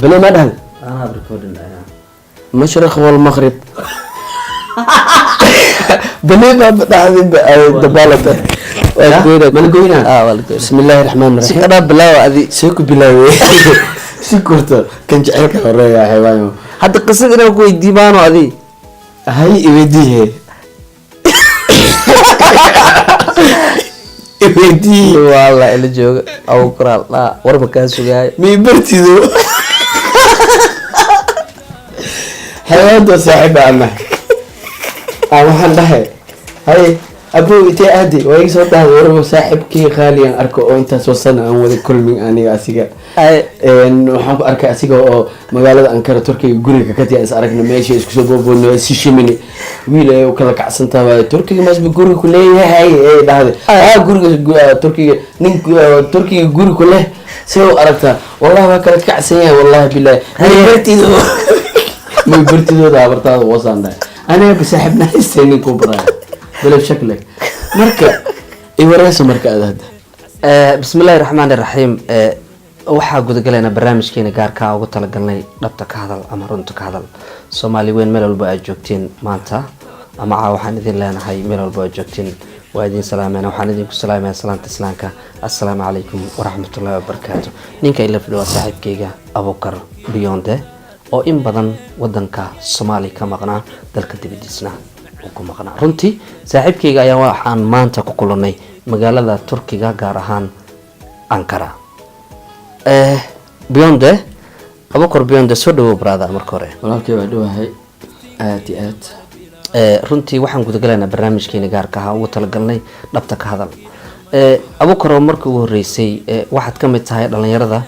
بلا ما دهن أنا بريكوردين مشرق والمغرب بلا ما دهن دبالته ملقوينا بسم الله الرحمن الرحيم سكرا بلاو أذي سيكو بلاوي سيكورتا كان جعلك هوريا يا حيوان حتى قصة أنا كوي ديبانو أذي هاي إبديه إبديه والله اللي جوج أو كرال لا ورب كاسو جاي مي برتيدو حيوان دو صاحب عمه waxaan dhahay hay abuu intee aadi waa iga soo dhahay warba saaxiibkii qaaliyan arko oo intaas oo sana aan wada kulmin aniga asiga waxaan ku arkay asiga oo magaalada Ankara Turkiga guriga ka tiyaa is aragna meesha isku soo booboono si shimini wiil ay kala kacsantaa Turkiga masbi guriga ku leeyahay ee dhahday guriga Turkiga nin Turkiga guriga ku leh soo aragta wallahi waa kala kacsan yahay wallahi billahi may bartido daabartaada wasaanday أنا بسحبنا السنين كبرى بلا بشكلك مركا إيوريس مركا هذا بسم الله الرحمن الرحيم waxaa gudagalayna barnaamijkeena gaarka ah ugu talagalnay dhabta ka hadal ama runta ka hadal Soomaali weyn meel walba ay joogtiin maanta ama waxaan idin leenahay meel walba ay joogtiin waa idin salaameena waxaan idin ku salaameeyaa salaanta islaamka assalaamu calaykum waraxmatullaahi wabarakaatuh ninka ila fadhiyo saaxiibkayga Abuukar Biyonde oo in badan wadanka Soomaali ka maqnaa dalka dibadiisna uu ku maqnaa runtii saaxiibkayga ayaa waxaan maanta ku kulanay magaalada Turkiga gaar ahaan Ankara Biyonde Abuukar Biyonde soo dhawow brother marka hore walaalkay waa dhawahay aad iyo aad runtii waxaan gudagalaynaa barnaamijkeena gaarka ah ugu talagalnay dhabta ka hadal Abuukar markii ugu horeysay waxaad ka mid tahay dhalinyarada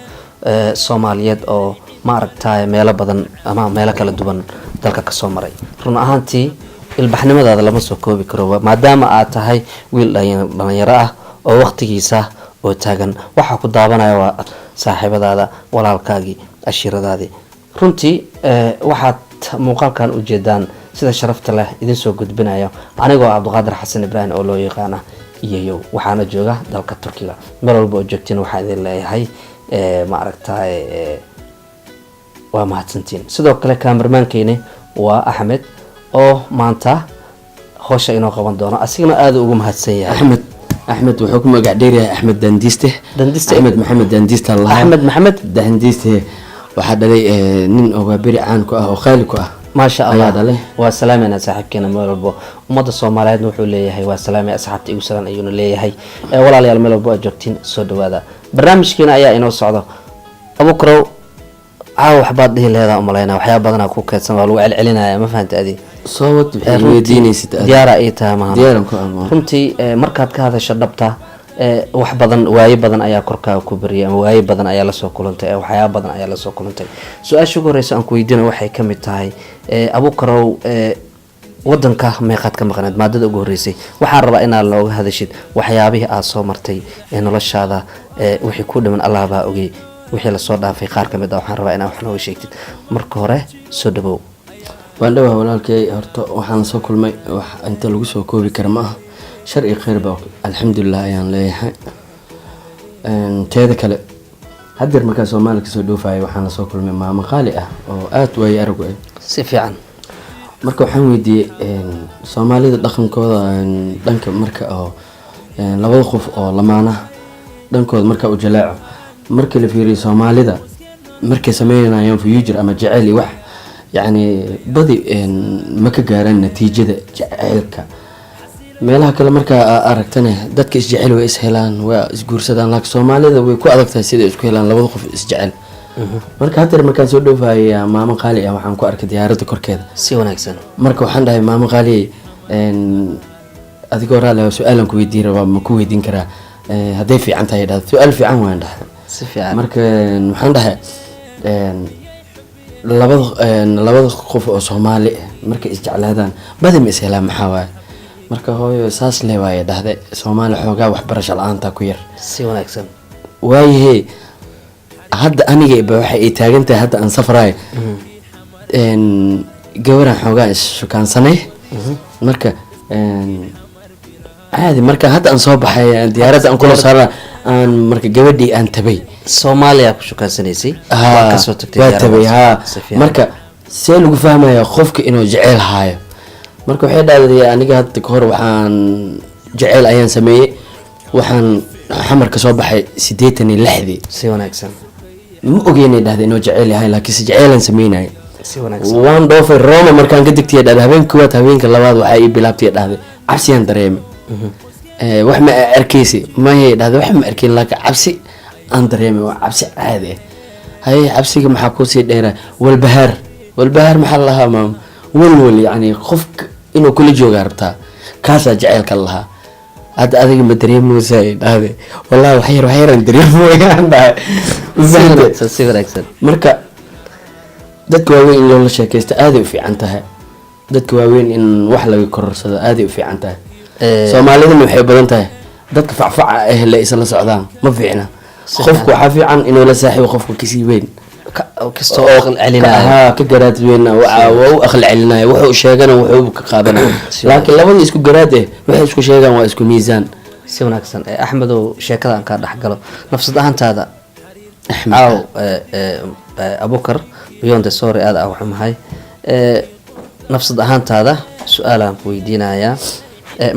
Soomaaliyeed oo ma aragtay meelo badan ama meelo kala duwan dalka ka soo maray run ahaantii ilbaxnimadaada lama soo koobi karo maadaama aad tahay wiil dhalinyaro ah oo waqtigiisa oo taagan waxa ku daabanaya waa saaxiibadaada walaalkaagii ashiradaadii runtii waxaad muuqaalkan u jeedaan sida sharafta leh idin soo gudbinayo anigoo Cabdiqaadir Xasan Ibrahim oo loo yaqaan iyayo waxaana jooga dalka Turkiga meel walba oo joogtiin waxaan idin leeyahay ma aragtay waa mahadsantiin sidoo kale cameraman-keena waa Axmed oo maanta hawsha inoo qaban doono asigana aad ugu mahadsan yahay أحمد وحكم قاعديري أحمد دنديسته أحمد محمد دنديسته الله أحمد محمد دنديسته وحد لي نين أو بري عنك أو خالك ما شاء الله والسلام أنا صاحبكنا مربو ومضى الصوماليات نوحوا لي هي والسلام يا أصحابتي وسلام أيون لي هي ولا لي الملبو أجرتين صد هذا برنامج كنا أيا إنه صعدا أبوكر عاو حبات ده هذا أمرنا وحياة بدنا كوكات سمالو علينا ما فهمت أدي صوت بحيديني ست ديارة إيتها ما ديارك أمر فهمتي مركات كهذا شربتها wax badan waay badan ayaa korka ku bariya waay badan ayaa la soo kulantay waxyaabo badan ayaa la soo kulantay su'aasha ugu horeysa aan ku weydiino waxay ka mid tahay Abuukar wadanka meeqaad ka maqnayd maadada ugu horeysay waxaan rabaa inaad looga hadashid waxyaabihii aad soo martay noloshaada wixii ku dhiman Allah baa ogay wixii la soo dhaafay qaar ka mid ah waxaan rabaa inaad wax nooga sheegtid marka hore soo dhawow waan dhawahay walaalkay horta waxaan soo kulmay wax inta lagu soo koobi karo ma aha شرعي خير بقى الحمد لله يعني ليه تهذا كله هدر مكان سومالك سودو فاي وحنا سوكل من ما مقالئة أو آت ويا أرجو سفيان مركو حمودي سومالي دخن كذا دنك مركا أو لو خوف أو لمانة دنك مركا وجلاع مركا اللي في سومالي ده مركا سمينا يوم في يجر أما جعلي وح يعني بدي مكا جارن نتيجة جعلك meelaha kale marka aragtana dadka isjecel way is helaan waa isguursadaan laakiin Soomaalida way ku adagtahay sida isku helaan labada qof isjecel marka hadda markaan soo dhawaayaa maama qaali ah waxaan ku arkay diyaaradda korkeeda si wanaagsan marka waxaan dhahay maama qaali adigoo raali su'aalan ku weydiin rabaa ma ku weydiin karaa haday fiican tahay dhaad su'aal fiican waan dhahay si fiican marka waxaan dhahay labada qof oo Soomaali marka isjeclaadaan badam is helaan maxaa waay marka hooyo saas leeyahay dhahday Soomaali xoogaa wax barasho la'aanta ku yar si wanaagsan waayahay hadda aniga waxay ay taagan tahay hadda aan safray gawaran xoogaa ishukaansanay marka caadi marka hadda aan soo baxay diyaaradda aan kula saaray aan marka gabadhii aan tabay soomaaliya ku shukansanaysay waa kasoo tagtay waa tabay diyaaradaas. haa Si fiican. marka see lagu fahmaya qofka inuu jeceyl haayo marka waxay dhahday aniga hadda kahor waxaan jeceyl ayaan sameeyey waxaan xamar ka soo baxay 86 si wanaagsan ma ogeynay dhahday inuu jeceyl yahay laakiinse jeceylaan sameynaya si wanaagsan waan dhoofay Roma markaan ka degtay dhahday habeenka koowaad habeenka labaad waxaa ii bilaabtay dhahday cabsiyaan dareemay wax ma arkaysi ma dhahday wax ma arkin laakiin cabsi aan dareemay waa cabsi caadi ah hay cabsiga maxaa ku sii dheeraa walbahaar maxaa lahaa maam walwal yani qofka inuu kula jooga rabtaa kaasaa jaceylka lahaa hadda adiga ma dareemaysaa dhahday wallahi wax yaraan dareemayaan dhahay si wanaagsan marka dadka waaweyn in loola sheekaysto aaday u fiican tahay dadka waaweyn in wax laga kororsado aaday u fiican tahay soomaalidana waxay badan tahay dadka facfaca ah la isla socdaan ma fiicna qofku waxaa fiican inuu la saaxiibo qofka kasii weyn kastoo oo aqal celinaya haa ka garaad weyn waa u aqal celinaya wuxuu sheegana wuxuu ka qaadanaya laakiin labada isku garaad waxay isku sheegaan waa isku miisaan si wanaagsan axmedow sheekadan ka dhaxgalo nafsad ahaantaada caaw abukar beyond the sorry aad ah waxumahay nafsad ahaantaada su-aalaan ku weydiinayaa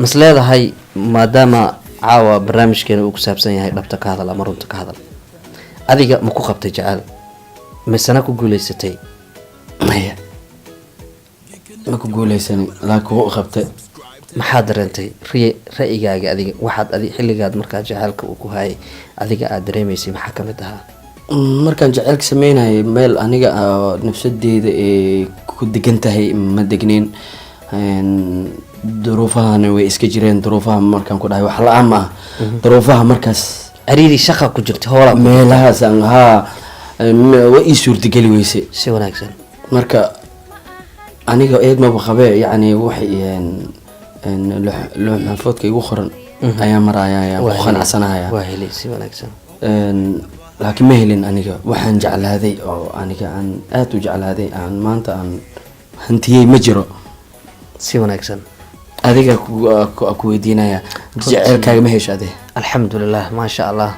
mas leedahay maadaama caawa barnaamijkeena uu ku saabsan yahay dhabta ka hadal ama runta ka hadal adiga ma ku qabtay jecel misana ku guuleysatay maya ma ku guuleysan laakiin wuu qabtay maxaa dareentay ra'yigaaga adiga waxaad xilligaad markaa jaceylka uu ku hayay adiga aad dareemaysay maxaa ka mid ahaa markaan jaceylka sameynayay meel aniga nafsadeeda ee ku degan tahay ma degneyn duruufahana way iska jireen duruufaha markaan ku dhahay wax la-aan ma ah duruufaha markaas cariiri shaqa ku jirta hoola meelahaas aan haa waa ii suurtageli weysay si wanaagsan marka aniga eedmaba qabee yacni waxay loox maxafoodka igu qoran ayaa maraya ayaan ku qanacsanaya waa helay si wanaagsan laakiin ma helin aniga waxaan jeclaaday oo aniga aan aada u jeclaaday aan maanta aan hantiyey ma jiro si wanaagsan adiga ku weydiinaya jaceylkaaga ma hesho ade alxamdulilah maasha allah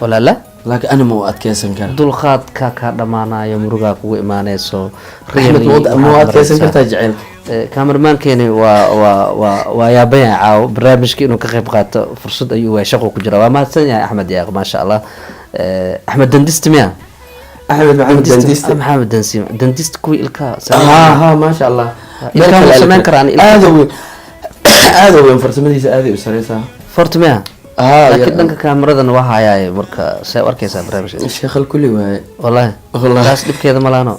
walaala laakiin ani ma u adkeysan kara dulqaadka kaa dhammaanayo murugaa kugu imaaneyso ma u adkeysan kartaa jaceylka kaamermaankeeni waa yaabanyahay caawo barnaamijka inuu ka qayb qaato fursad ayuu waay shaqo ku jira waa mahadsan yahay axmed yaaq maasha allah axmed dandist miya axmed maxamed dandist maxamed dandist kuwii ilkaa ha maasha allah ilkaa sameyn karaan aada weyn farsamadiisa aaday u sareysaa forta miya laakiin dhanka kaameradan waa hayaay marka see u arkeysaa barnaamijka sheekal kulli waaye wallahi taas dhibkeeda malaano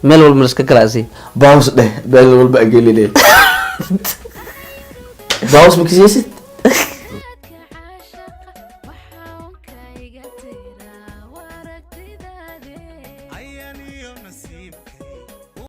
meel walba iska galaasi baws dheh meel walba agelile baws ma kiseysid